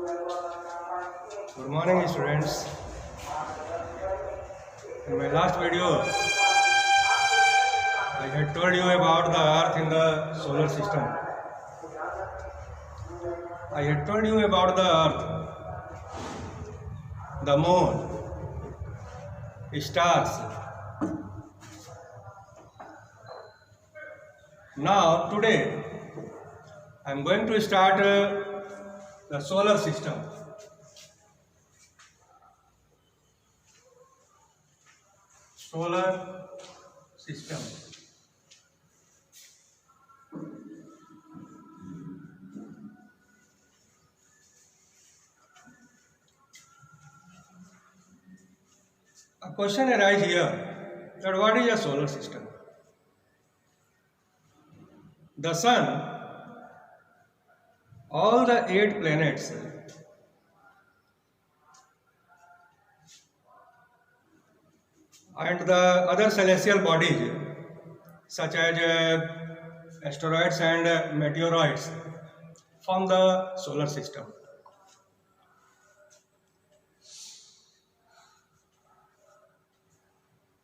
Good morning, students. In my last video, I had told you about the Earth in the solar system. I had told you about the Earth, the Moon, stars. Now, today, I am going to start the solar system. Solar system. A question arises here that what is a solar system? The Sun, all the 8 planets, and the other celestial bodies such as asteroids and meteoroids form the solar system.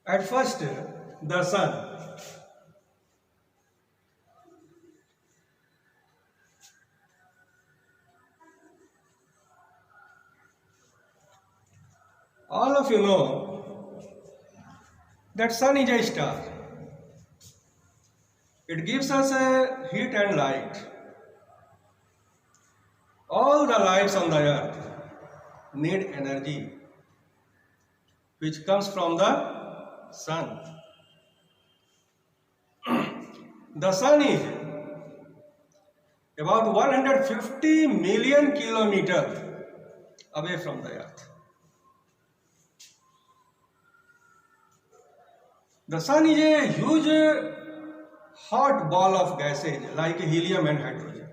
At first, the Sun. All of you know that Sun is a star. It gives us a heat and light. All the lives on the earth need energy which comes from the Sun. The Sun is about 150 million kilometers away from the earth. The Sun is a huge hot ball of gases like helium and hydrogen.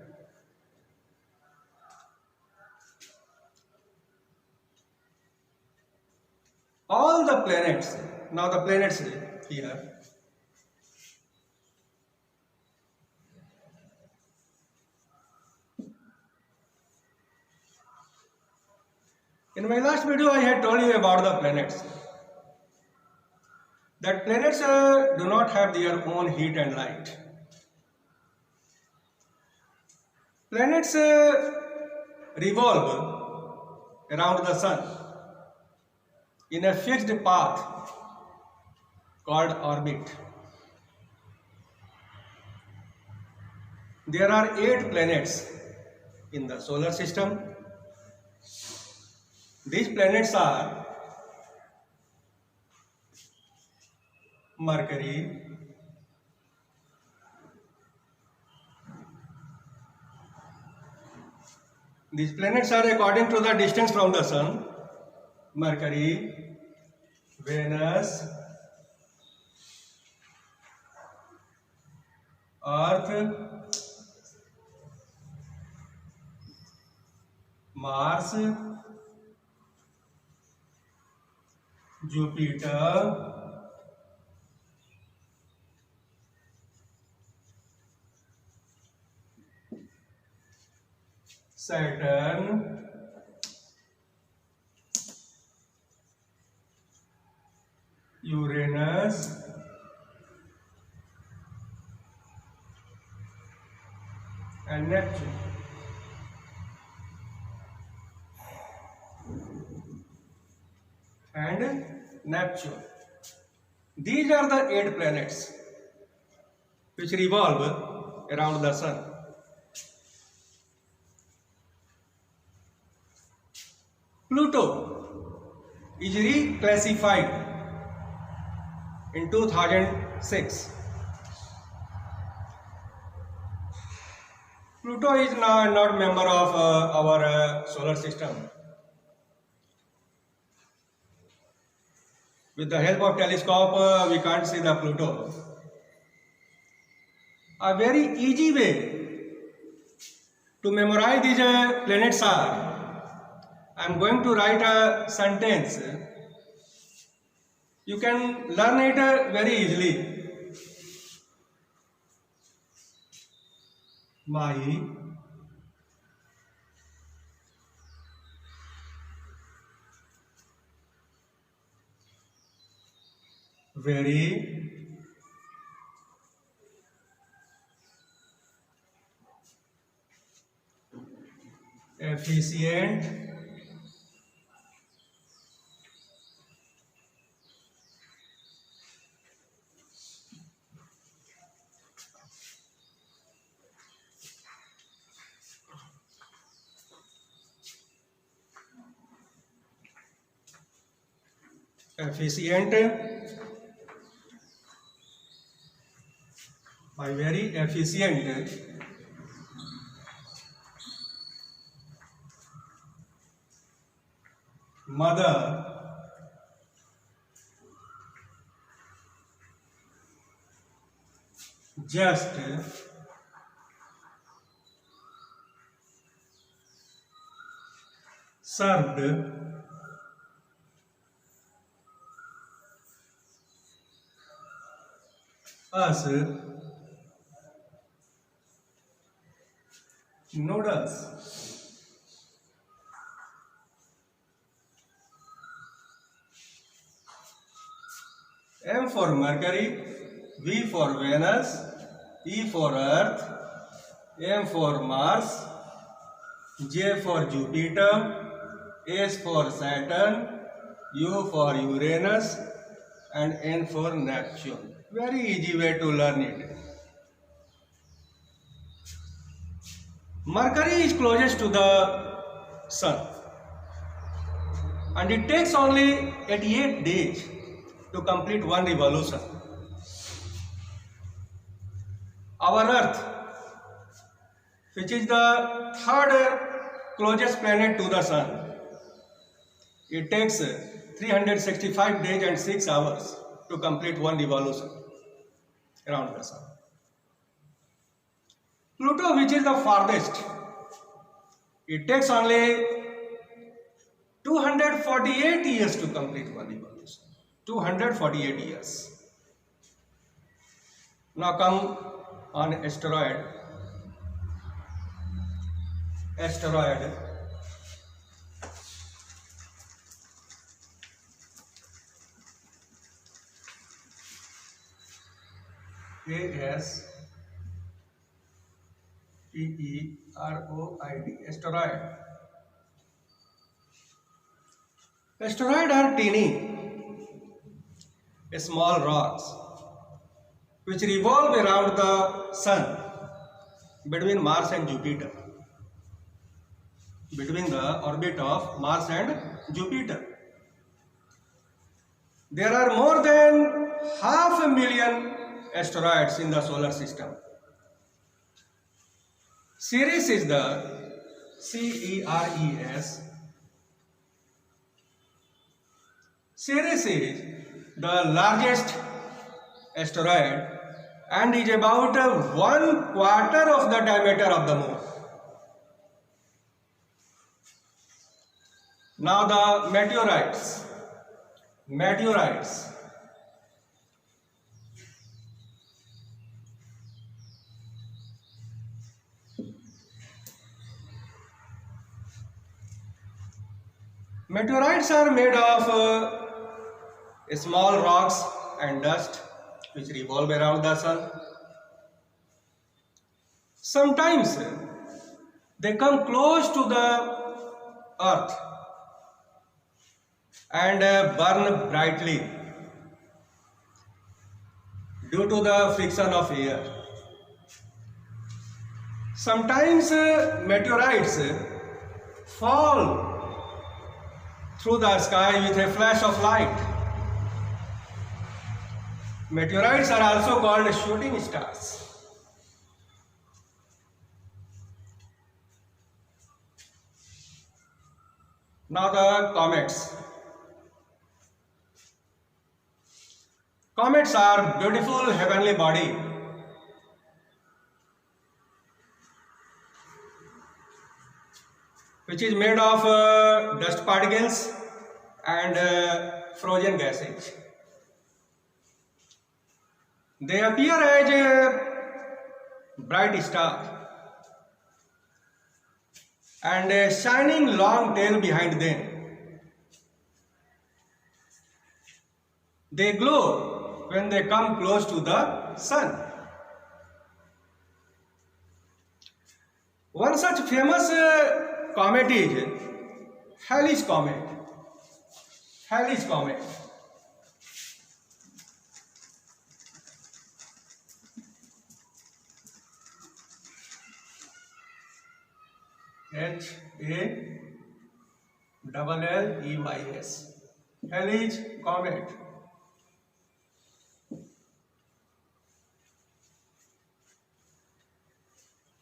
All the planets, now the planets here, in my last video I had told you about the planets. That planets do not have their own heat and light. Planets revolve around the Sun in a fixed path called orbit. There are 8 planets in the solar system. These planets are Mercury, these planets are according to the distance from the Sun: Mercury, Venus, Earth, Mars, Jupiter, Saturn, Uranus, and Neptune. These are the 8 planets which revolve around the Sun. Pluto is reclassified in 2006. Pluto is now not member of our solar system. With the help of telescope, we can't see the Pluto. A very easy way to memorize these planets are, I am going to write a sentence. You can learn it very easily. My very efficient efficient by very efficient mother just served us noodles. M for Mercury, V for Venus, E for Earth, M for Mars, J for Jupiter, S for Saturn, U for Uranus, and N for Neptune. Very easy way to learn it. Mercury is closest to the Sun, and it takes only 88 days to complete one revolution. Our Earth, which is the third closest planet to the Sun, it takes 365 days and 6 hours to complete one revolution around the Sun. Pluto, which is the farthest, it takes only 248 years to complete one revolution. 248 years. Now come on asteroid. Asteroid. ASTEROID. Asteroid. Asteroids are teeny, small rocks which revolve around the Sun between Mars and Jupiter. Between the orbit of Mars and Jupiter. There are more than 500,000 asteroids in the solar system. Ceres is the CERES. Ceres is the largest asteroid and is about 1/4 of the diameter of the Moon. Now the meteorites. Meteorites. Meteorites are made of small rocks and dust which revolve around the Sun. Sometimes they come close to the Earth and burn brightly due to the friction of air. Sometimes meteorites fall through the sky with a flash of light. Meteorites are also called shooting stars. Now the comets. Comets are beautiful heavenly body which is made of dust particles and frozen gases. They appear as a bright star and a shining long tail behind them. They glow when they come close to the sun. One such famous comet is Halley's Comet. Halley's Comet. Halley's. Halley's Comet.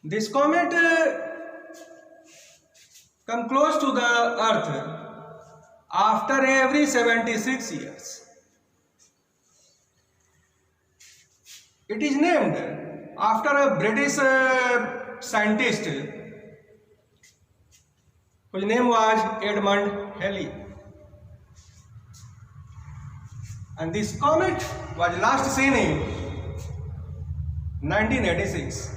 This comet come close to the Earth after every 76 years. It is named after a British scientist whose name was Edmund Halley. And this comet was last seen in 1986.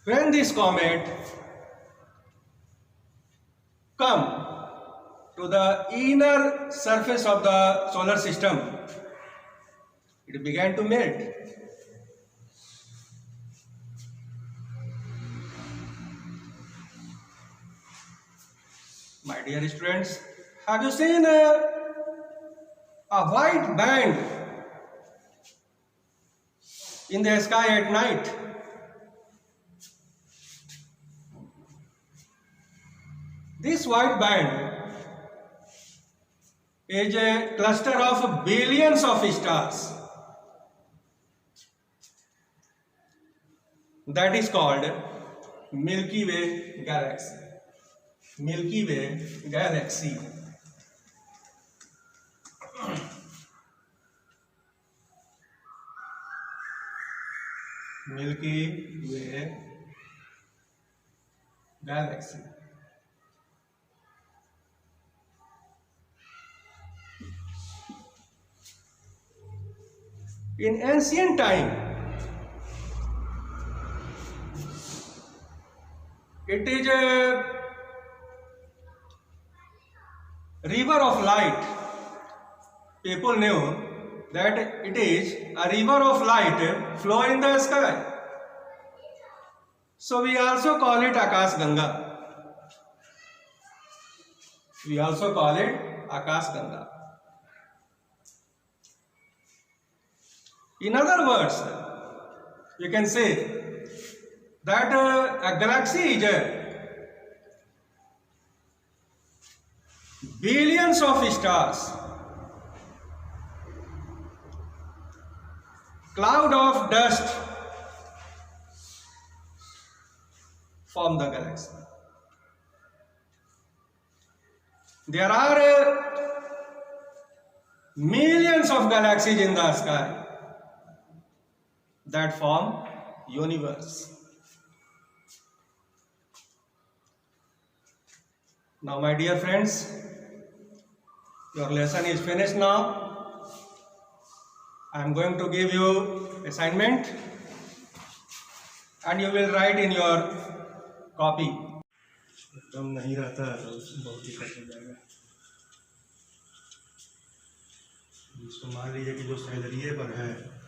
When this comet come to the inner surface of the solar system, it began to melt. My dear students, have you seen a white band in the sky at night? This white band is a cluster of billions of stars that is called Milky Way galaxy. Milky Way galaxy. Milky Way galaxy. In ancient time, it is a river of light. People knew that it is a river of light flowing in the sky. So we also call it Akash Ganga. We also call it Akash Ganga. In other words, you can say that a galaxy is billions of stars, cloud of dust form the galaxy. There are millions of galaxies in the sky that form universe. Now, my dear friends, your lesson is finished now. I am going to give you assignment and you will write in your copy. एकदम नहीं रहता है तो बहुत दिक्कत हो जाएगा. इसको मान लीजिए कि जो सैलरी पर है